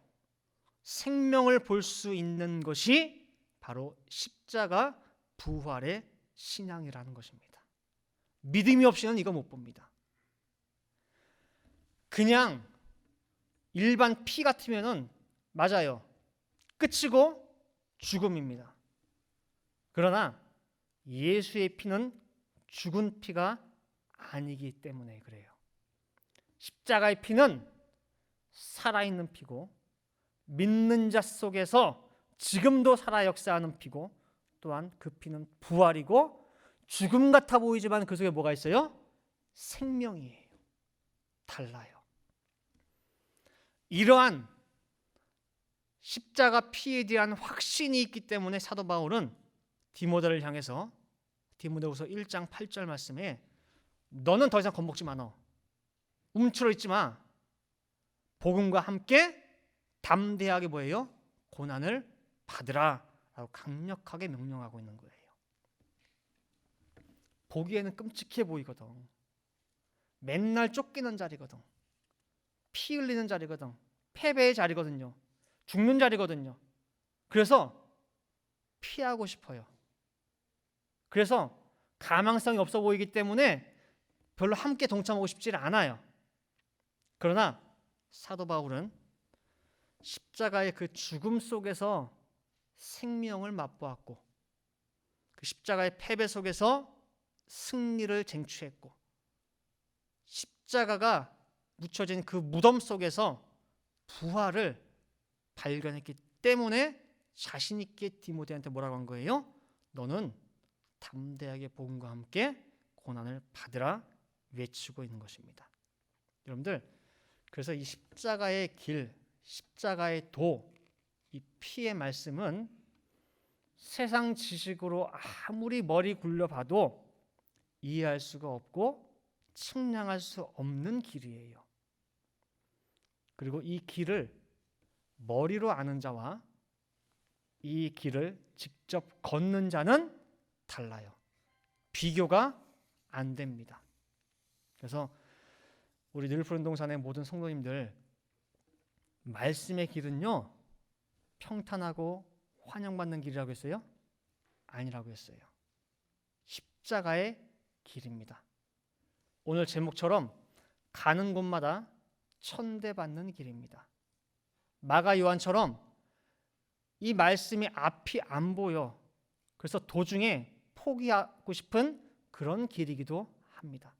Speaker 1: 생명을 볼 수 있는 것이 바로 십자가 부활의 신앙이라는 것입니다. 믿음이 없이는 이거 못 봅니다. 그냥 일반 피 같으면은 맞아요. 끝이고 죽음입니다. 그러나 예수의 피는 죽은 피가 아니기 때문에 그래요. 십자가의 피는 살아있는 피고 믿는 자 속에서 지금도 살아 역사하는 피고 또한 그 피는 부활이고 죽음 같아 보이지만 그 속에 뭐가 있어요? 생명이에요. 달라요. 이러한 십자가 피에 대한 확신이 있기 때문에 사도 바울은 디모데를 향해서 디모데후서 1장 8절 말씀에 너는 더 이상 겁먹지 마. 너 움츠러 있지 마. 복음과 함께 담대하게 뭐예요? 고난을 받으라 라고 강력하게 명령하고 있는 거예요. 보기에는 끔찍해 보이거든. 맨날 쫓기는 자리거든. 피 흘리는 자리거든. 패배의 자리거든요. 죽는 자리거든요. 그래서 피하고 싶어요. 그래서 가망성이 없어 보이기 때문에 별로 함께 동참하고 싶지 않아요. 그러나 사도 바울은 십자가의 그 죽음 속에서 생명을 맛보았고 그 십자가의 패배 속에서 승리를 쟁취했고 십자가가 묻혀진 그 무덤 속에서 부활을 발견했기 때문에 자신 있게 디모데한테 뭐라고 한 거예요? 너는 담대하게 복음과 함께 고난을 받으라 외치고 있는 것입니다. 여러분들, 그래서 이 십자가의 길, 십자가의 도, 이 피의 말씀은 세상 지식으로 아무리 머리 굴려봐도 이해할 수가 없고 측량할 수 없는 길이에요. 그리고 이 길을 머리로 아는 자와 이 길을 직접 걷는 자는 달라요. 비교가 안 됩니다. 그래서 우리 늘푸른동산의 모든 성도님들, 말씀의 길은요 평탄하고 환영받는 길이라고 했어요? 아니라고 했어요. 십자가의 길입니다. 오늘 제목처럼 가는 곳마다 천대받는 길입니다. 마가 요한처럼 이 말씀이 앞이 안 보여. 그래서 도중에 포기하고 싶은 그런 길이기도 합니다.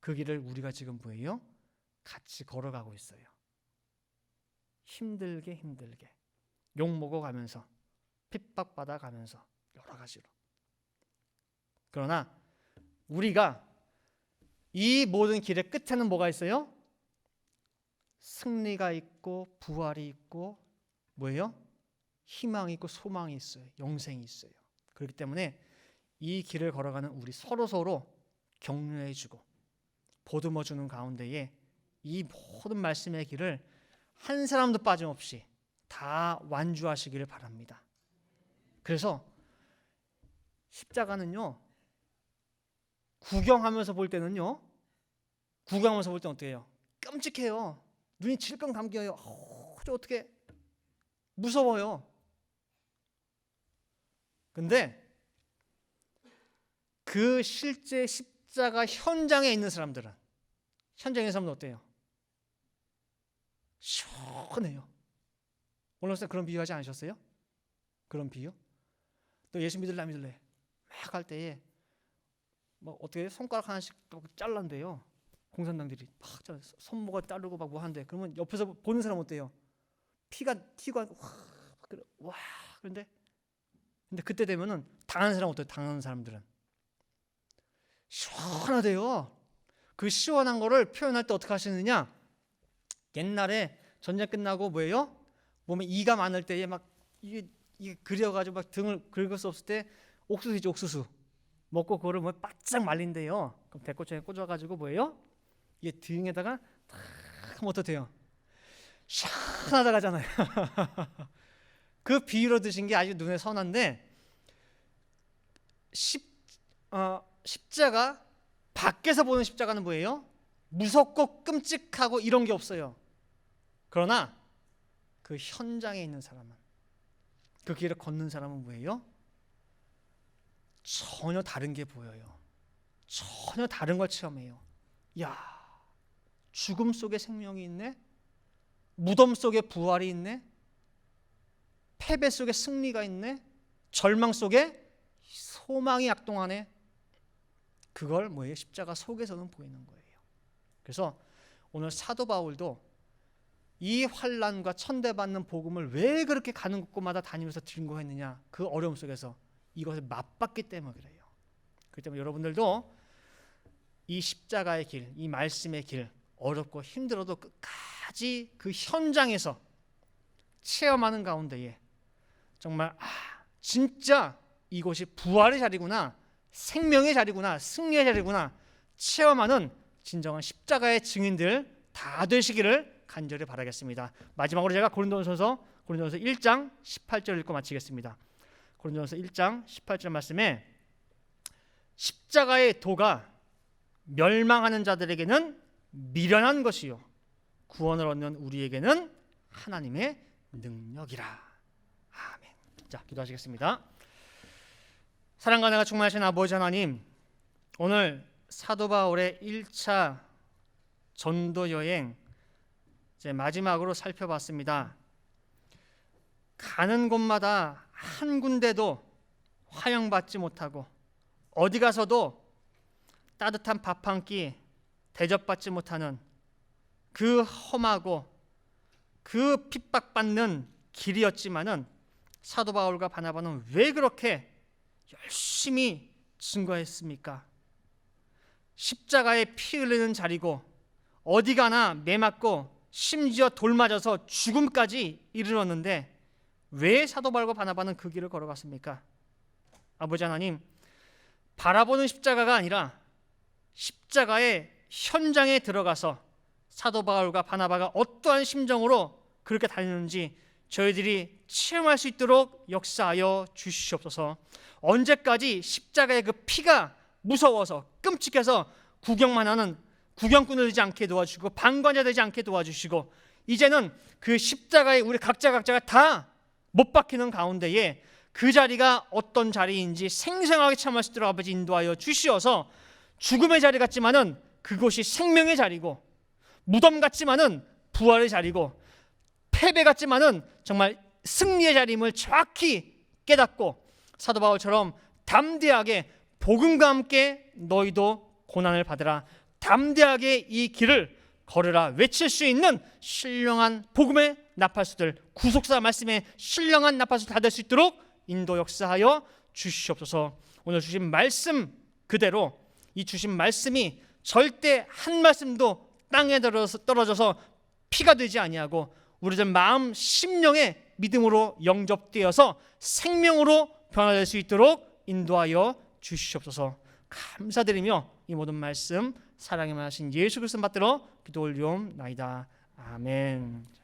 Speaker 1: 그 길을 우리가 지금 뭐예요? 같이 걸어가고 있어요. 힘들게 욕먹어가면서 핍박받아가면서 여러 가지로. 그러나 우리가 이 모든 길의 끝에는 뭐가 있어요? 승리가 있고 부활이 있고 뭐예요? 희망이 있고 소망이 있어요. 영생이 있어요. 그렇기 때문에 이 길을 걸어가는 우리 서로 격려해주고 보듬어주는 가운데에 이 모든 말씀의 길을 한 사람도 빠짐없이 다 완주하시기를 바랍니다. 그래서 십자가는요, 구경하면서 볼 때는 어떻게 해요? 끔찍해요. 눈이 질끈 감겨요. 저 어떻게 무서워요. 근데 그 실제 십자가 현장에 있는 사람들은 어때요? 시원해요. 오늘 그런 비유 하지 않으셨어요? 그런 비유? 또 예수 믿을래 안 믿을래? 막 할 때에 뭐 어떻게 손가락 하나씩 잘란대요. 공산당들이 막 손목을 자르고 막 뭐 한대. 그러면 옆에서 보는 사람 어때요? 피가 튀고 와 그런데 그때 되면은 당하는 사람 어때요? 당하는 사람들은 시원하대요. 그 시원한 거를 표현할 때 어떻게 하시느냐? 옛날에 전쟁 끝나고 뭐예요? 몸에 이가 많을 때에 막 이게 그려가지고 막 등을 긁을 수 없을 때 옥수수죠, 옥수수 먹고 그거를 뭐 바짝 말린대요. 그럼 배꼽처럼 꽂아가지고 뭐예요? 이게 등에다가 탁 하면 어떠세요? 시원하다 가잖아요. 그 비유로 드신 게 아주 눈에 선한데 십자가 밖에서 보는 십자가는 뭐예요? 무섭고 끔찍하고 이런 게 없어요. 그러나 그 현장에 있는 사람은, 그 길을 걷는 사람은 뭐예요? 전혀 다른 게 보여요. 전혀 다른 걸 체험해요. 야, 죽음 속에 생명이 있네. 무덤 속에 부활이 있네. 패배 속에 승리가 있네. 절망 속에 소망이 약동하네. 그걸 뭐예요? 십자가 속에서는 보이는 거예요. 그래서 오늘 사도 바울도 이 환난과 천대받는 복음을 왜 그렇게 가는 곳마다 다니면서 증거했느냐? 그 어려움 속에서 이것을 맛봤기 때문에 그래요. 그렇기 때문에 여러분들도 이 십자가의 길, 이 말씀의 길, 어렵고 힘들어도 끝까지 그 현장에서 체험하는 가운데에 정말 진짜 이곳이 부활의 자리구나, 생명의 자리구나, 승리의 자리구나 체험하는 진정한 십자가의 증인들 다 되시기를 간절히 바라겠습니다. 마지막으로 제가 고린도전서 1장 18절 읽고 마치겠습니다. 고린도전서 1장 18절 말씀에 십자가의 도가 멸망하는 자들에게는 미련한 것이요 구원을 얻는 우리에게는 하나님의 능력이라. 아멘. 자, 기도하시겠습니다. 사랑과 은혜가 충만하신 아버지 하나님, 오늘 사도 바울의 1차 전도 여행 이제 마지막으로 살펴봤습니다. 가는 곳마다 한 군데도 화영받지 못하고 어디 가서도 따뜻한 밥 한 끼 대접받지 못하는 그 험하고 그 핍박받는 길이었지만은 사도 바울과 바나바는 왜 그렇게 열심히 증거했습니까? 십자가에 피 흘리는 자리고 어디 가나 매 맞고 심지어 돌 맞아서 죽음까지 이르렀는데 왜 사도 바울과 바나바는 그 길을 걸어갔습니까? 아버지 하나님, 바라보는 십자가가 아니라 십자가의 현장에 들어가서 사도 바울과 바나바가 어떠한 심정으로 그렇게 다니는지 저희들이 체험할 수 있도록 역사하여 주시옵소서. 언제까지 십자가의 그 피가 무서워서 끔찍해서 구경만 하는 구경꾼이 되지 않게 도와주시고 방관자 되지 않게 도와주시고 이제는 그 십자가에 우리 각자가 다 못 박히는 가운데에 그 자리가 어떤 자리인지 생생하게 체험할 수 있도록 아버지 인도하여 주시어서 죽음의 자리 같지만은 그곳이 생명의 자리고 무덤 같지만은 부활의 자리고 패배 같지만은 정말 승리의 자리임을 정확히 깨닫고 사도 바울처럼 담대하게 복음과 함께 너희도 고난을 받으라, 담대하게 이 길을 걸으라 외칠 수 있는 신령한 복음의 나팔수들, 구속사 말씀의 신령한 나팔수들 다 될 수 있도록 인도 역사하여 주시옵소서. 오늘 주신 말씀 그대로 이 주신 말씀이 절대 한 말씀도 땅에 떨어져서 피가 되지 아니하고 우리들 마음 심령의 믿음으로 영접되어서 생명으로 변화될 수 있도록 인도하여 주시옵소서. 감사드리며 이 모든 말씀 사랑에 만하신 예수 그리스도 받들어 기도 올리옵나이다. 아멘.